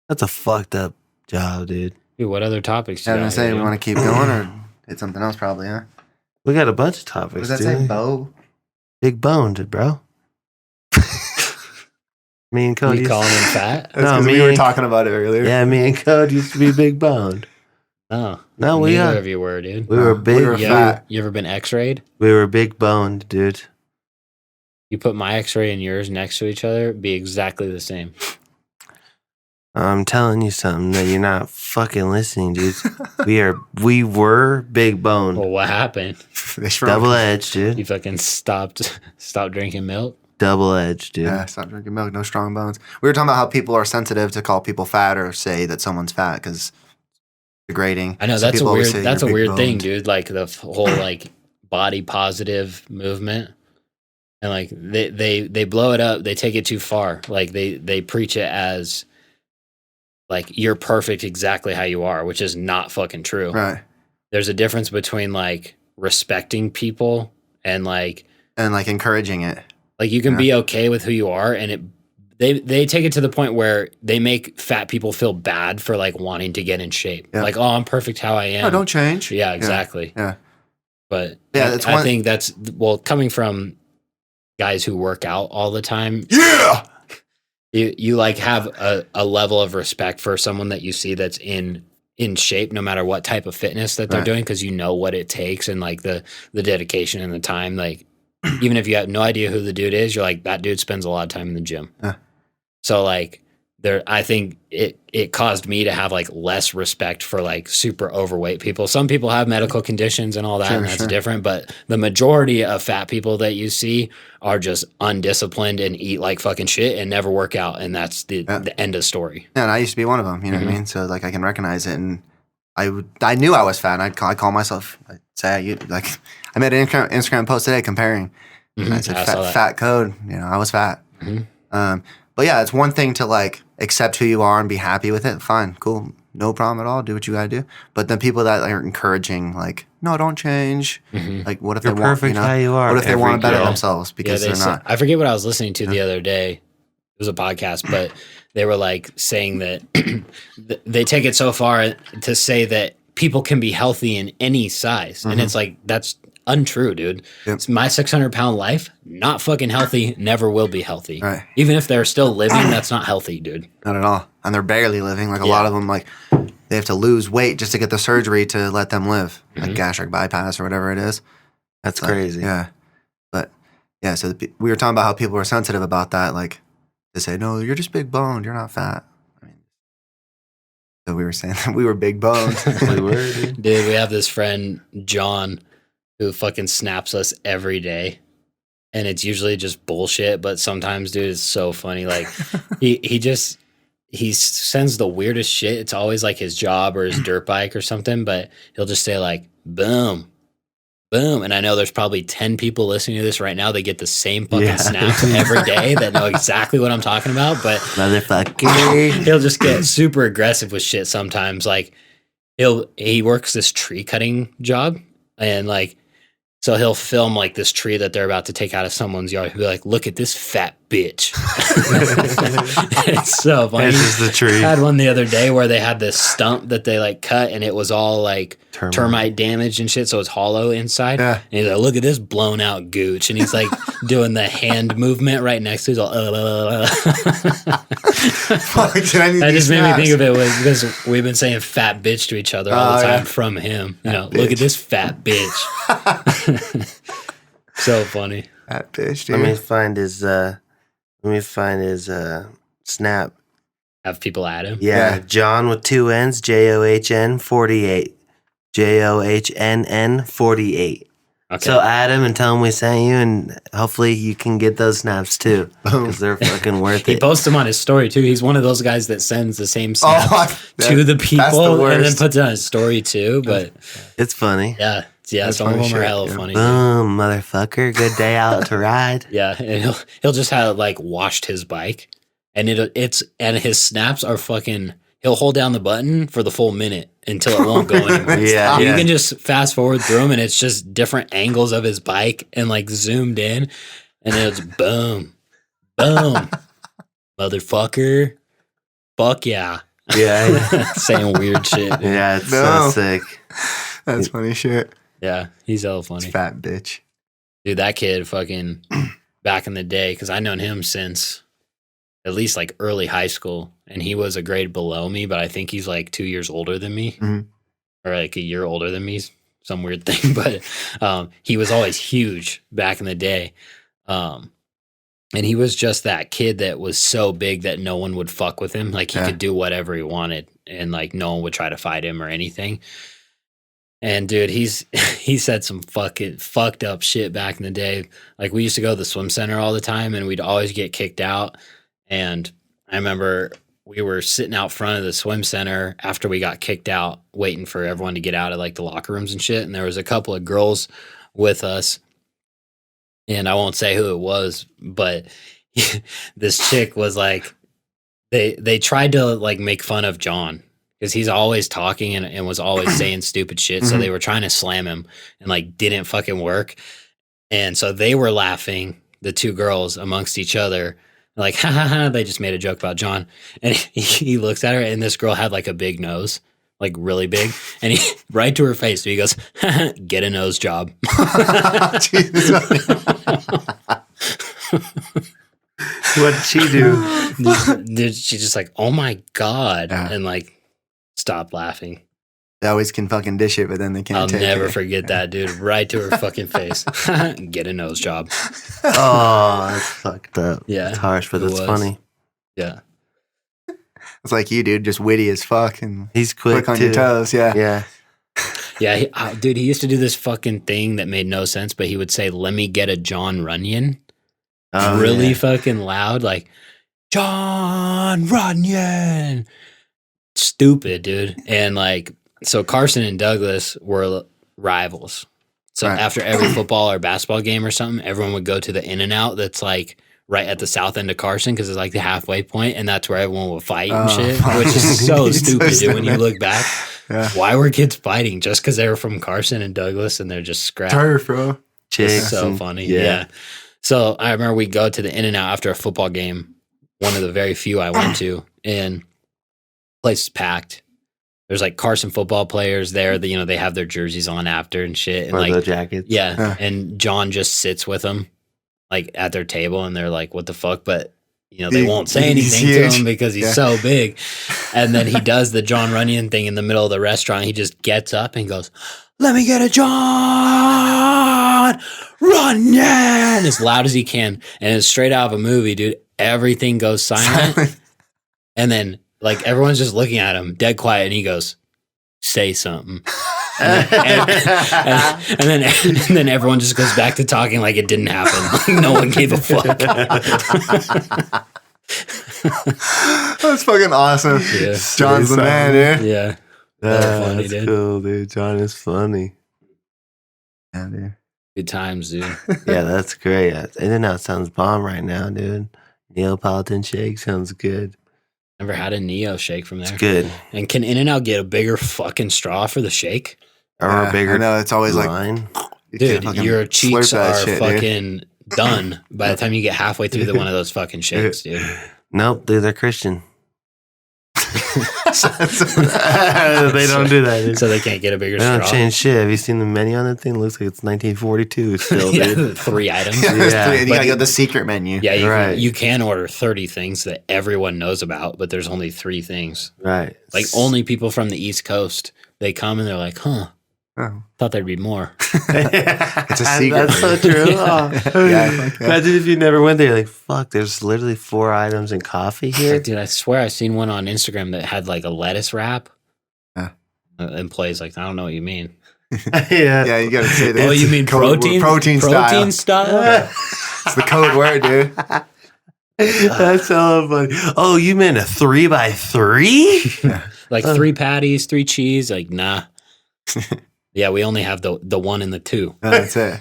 That's a fucked up job, dude. Dude, what other topics do I you was got gonna say, here, we dude? want to keep going or hit something else probably, huh? We got a bunch of topics, What does that dude. say, Bo? Big boned, bro. Me and Code You used calling him fat? That's No, 'cause me we were and- talking about it earlier. Yeah, me and Code used to be big boned. No. No, we Neither are. of you were, dude. We were big. We were fat. You ever been x-rayed? We were big boned, dude. You put my x-ray and yours next to each other, it'd be exactly the same. I'm telling you something that you're not fucking listening, dude. We were big boned. Well, what happened? They shrunk. Double edged, You dude. fucking stopped drinking milk? Double edged, dude. Yeah, stop drinking milk. No strong bones. We were talking about how people are sensitive to call people fat or say that someone's fat because degrading. I know So that's a people always weird say that's a you're weird thing, big-boned. dude. Like the whole like body positive movement. And like they blow it up, they take it too far. Like they preach it as like you're perfect exactly how you are, which is not fucking true. Right. There's a difference between like respecting people and like encouraging it. like you can Yeah. be okay with who you are, and they take it to the point where they make fat people feel bad for like wanting to get in shape. Yeah. Like, oh, I'm perfect how I am. No, don't change. Yeah, exactly. Yeah. But Yeah, that's I one- think that's coming from guys who work out all the time. Yeah. You like have a level of respect for someone that you see that's in shape, no matter what type of fitness that they're Right. doing, because you know what it takes and like the dedication and the time. Like even if you have no idea who the dude is, you're like, that dude spends a lot of time in the gym. Yeah. So like I think it caused me to have like less respect for like super overweight people. Some people have medical conditions and all that, and that's Sure. different. But the majority of fat people that you see are just undisciplined and eat like fucking shit and never work out, and that's the end of story. Yeah, and I used to be one of them. You know what I mean? So like I can recognize it, and I knew I was fat. And I call myself. I'd say I made an Instagram post today comparing. And I said I saw that. fat code. You know, I was fat. Mhm. But yeah, it's one thing to like accept who you are and be happy with it. Fine, cool, no problem at all. Do what you gotta do. But then people that are encouraging, like, no, don't change. Like, what if You're they want? perfect how you are. What if they every want to better day. themselves because they're not? I forget what I was listening to the other day. It was a podcast, but they were like saying that they take it so far to say that people can be healthy in any size. And it's like, that's untrue, dude. Yep. It's my 600-pound life, not fucking healthy, never will be healthy. Right. Even if they're still living, that's not healthy, dude. Not at all. And they're barely living. Like a Yeah. lot of them, like they have to lose weight just to get the surgery to let them live, like gastric bypass or whatever it is. That's Like, crazy. Yeah. But yeah, so we were talking about how people are sensitive about that. Like they say, no, you're just big boned. You're not fat. I mean, so we were saying that we were big boned. We were, dude. Dude, we have this friend, John, who fucking snaps us every day. And it's usually just bullshit, but sometimes, dude, it's so funny. Like he sends the weirdest shit. It's always like his job or his dirt bike or something, but he'll just say like, boom, boom. And I know there's probably 10 people listening to this right now. They get the same fucking Yeah. snaps every day that know exactly what I'm talking about, but Motherfucker. he'll just get super aggressive with shit sometimes. Like he works this tree cutting job, and like, so he'll film like this tree that they're about to take out of someone's yard. He'll be like, look at this fat bitch. It's so funny. This is the tree. I had one the other day where they had this stump that they like cut, and it was all like termite damaged and shit, so it's hollow inside. Yeah. And he's like, look at this blown out gooch. And he's like doing the hand movement right next to his all Fuck, did I need That these just made me snaps? think of it because we've been saying fat bitch to each other all the time yeah. from him. You know, Fat look at bitch. this fat bitch. So funny. That bitch, dude. Let me find his snap. Have people at him. Yeah, John with 2 N's, JOHN 48. JOHNN 48. Okay. So add him and tell him we sent you, and hopefully you can get those snaps too, because they're fucking worth he it. posts them on his story too. He's one of those guys that sends the same snaps to the that's people the and then worst. puts it on his story too. But It's funny. yeah, That's some of funny them are shit, hella yeah. funny. Dude. Boom, motherfucker. Good day out to ride. Yeah, and he'll just have like washed his bike, and and his snaps are fucking. He'll hold down the button for the full minute until it won't go anymore. Yeah, You yeah. can just fast forward through them, and it's just different angles of his bike and like zoomed in, and then it's boom, boom, motherfucker, fuck yeah. Yeah. saying weird shit. Dude. Yeah, it's No. so sick. That's funny shit. Yeah, he's hella It's funny. fat bitch. Dude, that kid fucking back in the day, because I known him since at least like early high school, and he was a grade below me, but I think he's like 2 years older than me, or like a year older than me, some weird thing. But he was always huge back in the day. And he was just that kid that was so big that no one would fuck with him. Like he could do whatever he wanted, and like no one would try to fight him or anything. And dude, he said some fucking fucked up shit back in the day. Like we used to go to the swim center all the time, and we'd always get kicked out. And I remember we were sitting out front of the swim center after we got kicked out, waiting for everyone to get out of like the locker rooms and shit. And there was a couple of girls with us, and I won't say who it was, but this chick was like, they tried to like make fun of John, because he's always talking and was always saying stupid shit. So they were trying to slam him, and like didn't fucking work. And so they were laughing, the two girls amongst each other, like, ha ha ha. They just made a joke about John. And he looks at her, and this girl had like a big nose, like really big. And he right to her face. So he goes, get a nose job. What did she do? Dude, she's just like, oh my God. And like, stop laughing. They always can fucking dish it, but then they can't I'll take never it. forget that, dude. Right to her fucking face. Get a nose job. Oh, that's fucked up. Yeah. It's harsh, but it it's was. funny. Yeah. It's like you, dude, just witty as fuck and He's quick quick on too. your toes. Yeah. Yeah. Yeah, dude, he used to do this fucking thing that made no sense, but he would say, let me get a John Runyon. Oh, Really yeah. fucking loud, like, John Runyon. Stupid, dude. And like, so Carson and Douglas were rivals. So Right. after every football or basketball game or something, everyone would go to the In-N-Out that's like right at the south end of Carson, because it's like the halfway point, and that's where everyone would fight and shit, which is so It's so stupid, dude, when you stupid. look back. Yeah. Why were kids fighting? Just because they were from Carson and Douglas and they're just scrapped? Turf, bro. Chicks. It's so and- funny. Yeah. So I remember we go to the In-N-Out after a football game, one of the very few I went to, and the place is packed. There's like Carson football players there that, you know, they have their jerseys on after and shit. And Or like, the jackets. yeah. And John just sits with them like at their table, and they're like, what the fuck? But, you know, they won't say He's anything to huge. him because he's Yeah. so big. And then he does the John Runyon thing in the middle of the restaurant. He just gets up and goes, let me get a John Runyon as loud as he can. And it's straight out of a movie, dude. Everything goes silent. And then like everyone's just looking at him dead quiet, and he goes, say something. And then everyone just goes back to talking like it didn't happen. Like no one gave a fuck. That's fucking awesome. Yeah. John's the man, dude. Yeah. That's funny, dude. cool, dude. John is funny. Yeah, dude. Good times, dude. Yeah, that's great. In-N-Out sounds bomb right now, dude. Neapolitan shake sounds good. Never had a Neo shake from there. It's good. And can In-N-Out get a bigger fucking straw for the shake? Or Yeah, a bigger I know, it's always like, line. you Dude, can't fucking your cheeks slurp that are shit, dude. fucking done by the time you get halfway through one of those fucking shakes, dude. Nope, they're Christian. They don't do that. Dude. So they can't get a bigger They don't straw. change shit. Have you seen the menu on that thing? It looks like it's 1942 still, Yeah, dude. 3 items. Yeah, there's Yeah. three, and you But- gotta get the secret menu. Yeah, Right. you can order 30 things that everyone knows about, but there's only 3 things. Right. Like only people from the East Coast, they come and they're like, huh, Oh. thought there'd be more. It's a secret. That's so true. Oh. Yeah, fuck yeah. Imagine if you never went there. You're like, fuck, there's literally 4 items in coffee here. Like, dude, I swear I seen one on Instagram that had like a lettuce wrap. Yeah. And plays like, I don't know what you mean. Yeah. Yeah, you gotta say that. Oh, you mean protein? Protein style. style? It's the code word, dude. That's so funny. Oh, you meant a 3x3? Like 3 patties, 3 cheese. Like, nah. Yeah, we only have the 1 and the 2. That's it.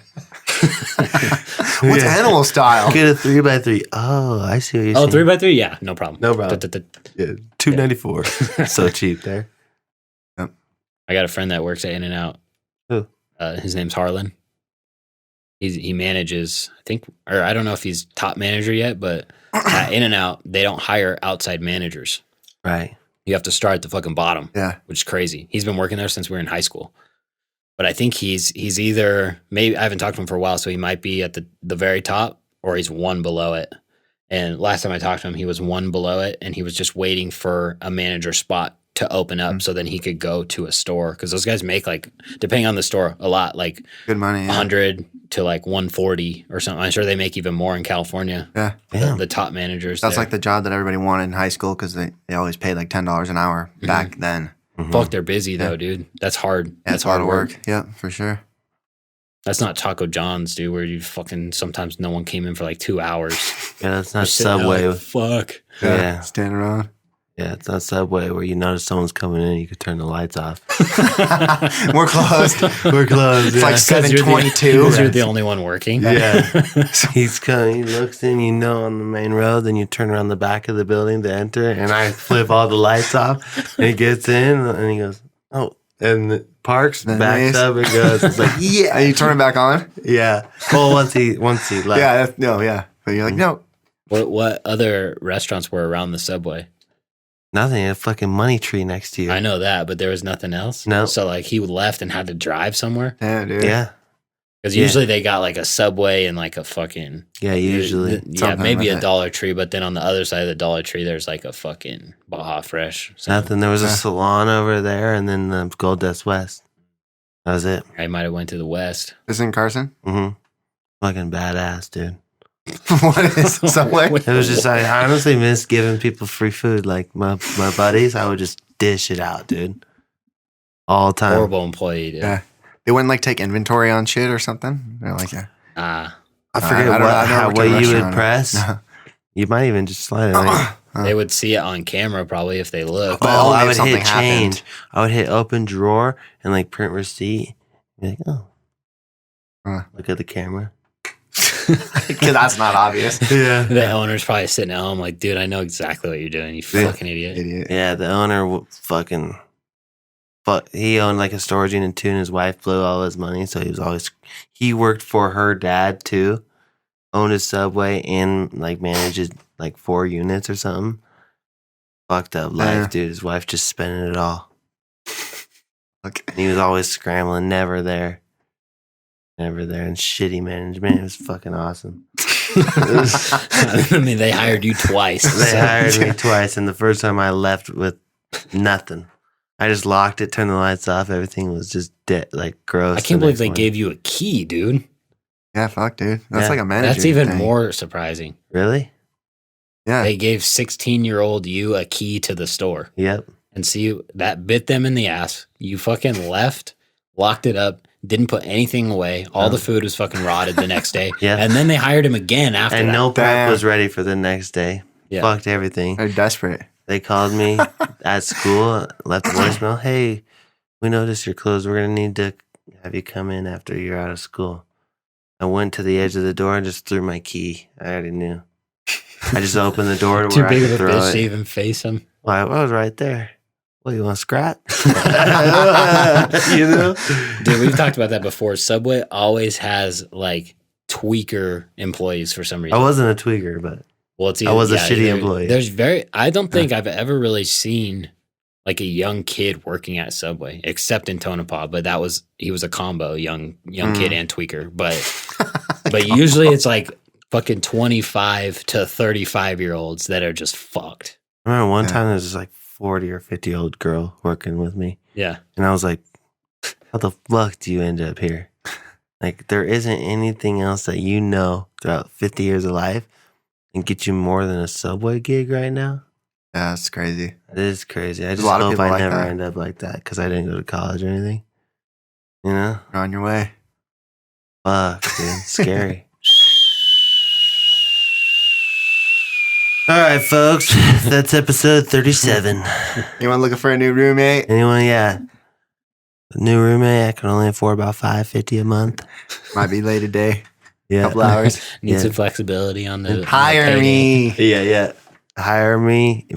What's Yeah. animal style? Get a 3x3. Oh, I see what you're Oh, saying. 3x3? Yeah, no problem. No problem. Da-da-da. Yeah, $2.94. So cheap there. I got a friend that works at In-N-Out. Who? His name's Harlan. He manages, I think, or I don't know if he's top manager yet, but at In-N-Out, they don't hire outside managers. Right. You have to start at the fucking bottom. Yeah. Which is crazy. He's been working there since we were in high school. But I think he's either, maybe I haven't talked to him for a while, so he might be at the very top or he's one below it. And last time I talked to him, he was one below it and he was just waiting for a manager spot to open up so then he could go to a store. Because those guys make like, depending on the store, a lot, like good money, 100 to like 140 or something. I'm sure they make even more in California. Yeah. The top managers. That's there. like the job that everybody wanted in high school because they always paid like $10 an hour back then. Fuck, they're busy though, dude. That's hard. Yeah, That's hard a lot of work. Yeah, for sure. That's not Taco John's, dude, where you fucking sometimes no one came in for like 2 hours. Yeah, that's not You're sitting there Subway. like, fuck. Yeah. Stand around. Yeah, it's not Subway where you notice someone's coming in and you could turn the lights off. We're closed. We're closed. It's like 7:22. Because you're the only one working. Yeah. He's coming, he looks in, on the main road, then you turn around the back of the building to enter, and I flip all the lights off, and he gets in, and he goes, oh, and parks, backs up, and goes, it's like, yeah. And you turn it back on? Yeah. Well, once he left. Yeah, yeah. But you're like, no. What other restaurants were around the Subway? Nothing, a fucking money tree next to you. I know that, but there was nothing else? No. So like he left and had to drive somewhere? Yeah, dude. Yeah. Because usually they got like a Subway and like a fucking... Yeah, usually. Yeah, maybe like a that. Dollar Tree, but then on the other side of the Dollar Tree, there's like a fucking Baja Fresh. Nothing. There was a salon over there and then the Gold Dust West. That was it. I might have went to the West. This in Carson? Mm-hmm. Fucking badass, dude. What is Subway? It was just, I honestly miss giving people free food. Like my buddies, I would just dish it out, dude. All the time. Horrible employee, dude. Yeah. They wouldn't like take inventory on shit or something? They're like, yeah. I forget I don't what work at a you would restaurant. press. No. You might even just slide it on. They would see it on camera probably if they looked. But Oh, only I if would something hit change. happened. I would hit open drawer and like print receipt. Be like, oh. Look at the camera. Because that's not obvious. Yeah. The owner's probably sitting at home like, dude, I know exactly what you're doing, you fucking idiot. Idiot. Yeah, the owner he owned like a storage unit too, and his wife blew all his money, so he worked for her dad too, owned a Subway and like managed like 4 units or something. Fucked up life, dude. His wife just spending it all. And he was always scrambling, never there, and shitty management. It was fucking awesome. I mean, they hired you twice. They hired me twice, and the first time I left with nothing. I just locked it, turned the lights off. Everything was just dead, like gross. I can't believe they gave you a key, dude. Yeah, fuck, dude. That's Yeah. like a manager. That's even thing. more surprising. Really? Yeah. They gave 16-year-old you a key to the store. Yep. And see, that bit them in the ass. You fucking left, locked it up, didn't put anything away. All the food was fucking rotted the next day. Yeah. And then they hired him again after And that. no prep Damn. was ready for the next day. Yeah. Fucked everything. They're desperate. They called me at school, left a voicemail. Hey, we noticed your clothes. We're going to need to have you come in after you're out of school. I went to the edge of the door and just threw my key. I already knew. I just opened the door to Too where big I of could a throw bitch to it. even face him. Well, I was right there. Well, you want to scrap? You know? Dude, we've talked about that before. Subway always has like tweaker employees for some reason. I wasn't a tweaker, but Well, it's I was a shitty employee. I don't think I've ever really seen like a young kid working at Subway, except in Tonopah. But he was a combo, young kid and tweaker. But usually it's like fucking 25 to 35-year-olds that are just fucked. I remember one time there was this like 40 or 50-year-old girl working with me. Yeah. And I was like, how the fuck do you end up here? Like, there isn't anything else that you know throughout 50 years of life and get you more than a Subway gig right now? Yeah, that's crazy. It is crazy. I There's just a lot of hope people I like never that. end up like that because I didn't go to college or anything. You know? You're on your way. Fuck, dude. Scary. All right, folks. That's episode 37. Anyone looking for a new roommate? Anyone? Yeah. A new roommate, I can only afford about $5.50 a month. Might be late today. Yeah. Couple hours. Need Yeah. some flexibility on the Hire payday. me. Yeah. Hire me.